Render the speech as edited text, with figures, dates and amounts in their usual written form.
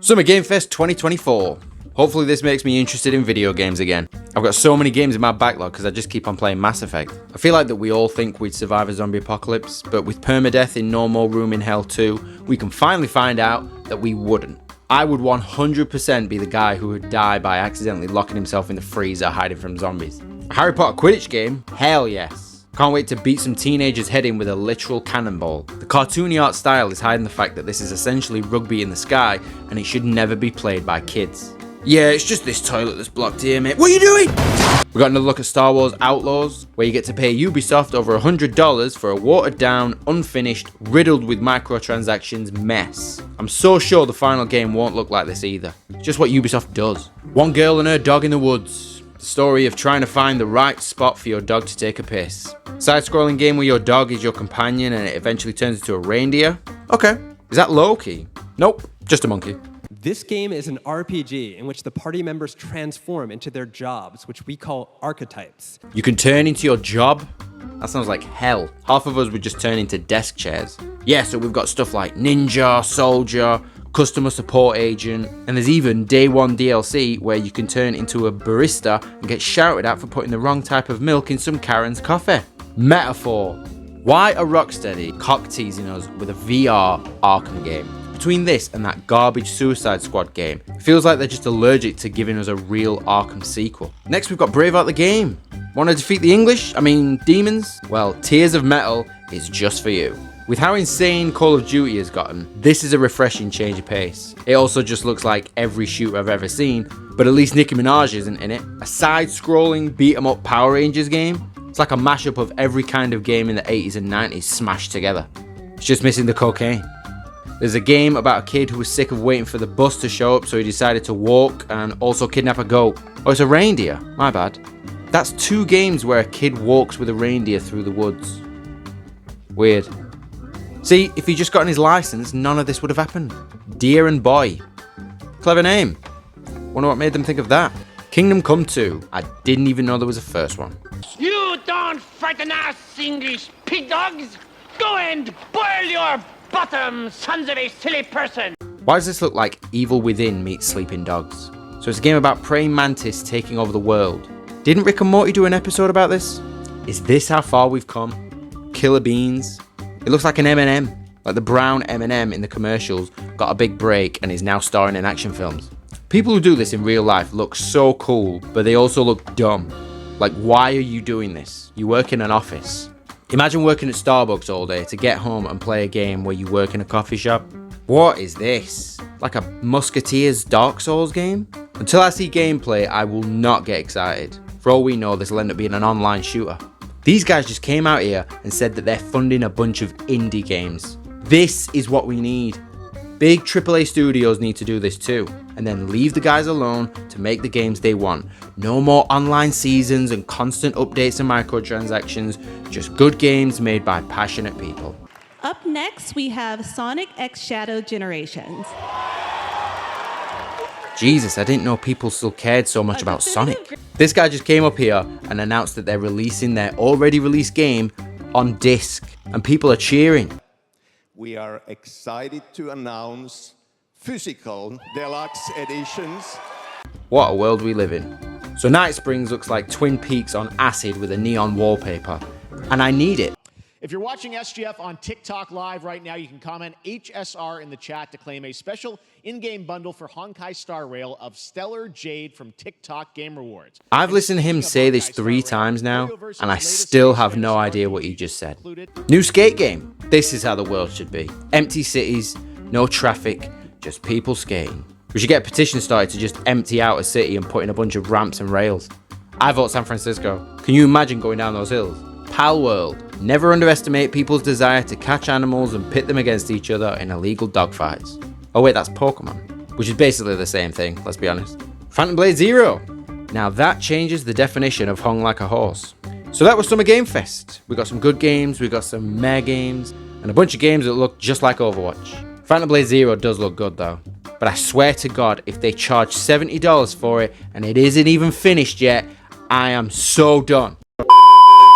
Summer Game Fest 2024. Hopefully this makes me interested in video games again. I've got so many games in my backlog because I just keep on playing Mass Effect. I feel like that we all think we'd survive a zombie apocalypse, but with permadeath in No More Room in Hell 2, we can finally find out that we wouldn't. I would 100% be the guy who would die by accidentally locking himself in the freezer hiding from zombies. A Harry Potter Quidditch game? Hell yes. Can't wait to beat some teenagers' head in with a literal cannonball. The cartoony art style is hiding the fact that this is essentially rugby in the sky and it should never be played by kids. Yeah, it's just this toilet that's blocked here, mate. What are you doing? We got another look at Star Wars Outlaws, where you get to pay Ubisoft over $100 for a watered down, unfinished, riddled with microtransactions mess. I'm so sure the final game won't look like this either. It's just what Ubisoft does. One girl and her dog in the woods. The story of trying to find the right spot for your dog to take a piss. Side-scrolling game where your dog is your companion and it eventually turns into a reindeer. Okay, is that Loki? Nope, just a monkey. This game is an RPG in which the party members transform into their jobs, which we call archetypes. You can turn into your job? That sounds like hell. Half of us would just turn into desk chairs. Yeah, so we've got stuff like ninja, soldier, customer support agent, and there's even day one DLC where you can turn into a barista and get shouted at for putting the wrong type of milk in some Karen's coffee. Metaphor. Why are Rocksteady cock teasing us with a VR Arkham game? Between this and that garbage Suicide Squad game, it feels like they're just allergic to giving us a real Arkham sequel. Next we've got Braveheart the game. Want to defeat the English? I mean, demons? Well, Tears of Metal is just for you. With how insane Call of Duty has gotten, this is a refreshing change of pace. It also just looks like every shooter I've ever seen, but at least Nicki Minaj isn't in it. A side-scrolling beat-em-up Power Rangers game? It's like a mashup of every kind of game in the 80s and 90s smashed together. It's just missing the cocaine. There's a game about a kid who was sick of waiting for the bus to show up, so he decided to walk and also kidnap a goat. Oh, it's a reindeer. My bad. That's 2 games where a kid walks with a reindeer through the woods. Weird. See, if he just gotten his license, none of this would have happened. Deer and Boy. Clever name. Wonder what made them think of that. Kingdom Come 2. I didn't even know there was a first one. You don't frighten us, English pig dogs! Go and boil your bottom, sons of a silly person! Why does this look like Evil Within meets Sleeping Dogs? So it's a game about praying mantis taking over the world. Didn't Rick and Morty do an episode about this? Is this how far we've come? Killer beans? It looks like an M&M, like the brown M&M in the commercials got a big break and is now starring in action films. People who do this in real life look so cool, but they also look dumb. Like, why are you doing this? You work in an office. Imagine working at Starbucks all day to get home and play a game where you work in a coffee shop. What is this? Like a Musketeers Dark Souls game? Until I see gameplay, I will not get excited. For all we know, this will end up being an online shooter. These guys just came out here and said that they're funding a bunch of indie games. This is what we need. Big AAA studios need to do this too, and then leave the guys alone to make the games they want. No more online seasons and constant updates and microtransactions, just good games made by passionate people. Up next, we have Sonic X Shadow Generations. Jesus, I didn't know people still cared so much about Sonic. This guy just came up here and announced that they're releasing their already released game on disc, and people are cheering. We are excited to announce physical deluxe editions. What a world we live in. So Night Springs looks like Twin Peaks on acid with a neon wallpaper, and I need it. If you're watching SGF on TikTok Live right now, you can comment HSR in the chat to claim a special in-game bundle for Honkai Star Rail of Stellar Jade from TikTok Game Rewards. I've listened to him say this 3 times now, and I still have no idea what he just said. New skate game. This is how the world should be. Empty cities, no traffic, just people skating. We should get a petition started to just empty out a city and put in a bunch of ramps and rails. I vote San Francisco. Can you imagine going down those hills? Pal World. Never underestimate people's desire to catch animals and pit them against each other in illegal dogfights. Oh wait, that's Pokemon, which is basically the same thing, let's be honest. Phantom Blade Zero. Now that changes the definition of hung like a horse. So that was Summer Game Fest. We got some good games, we got some meh games, and a bunch of games that look just like Overwatch. Phantom Blade Zero does look good though. But I swear to God, if they charge $70 for it and it isn't even finished yet, I am so done.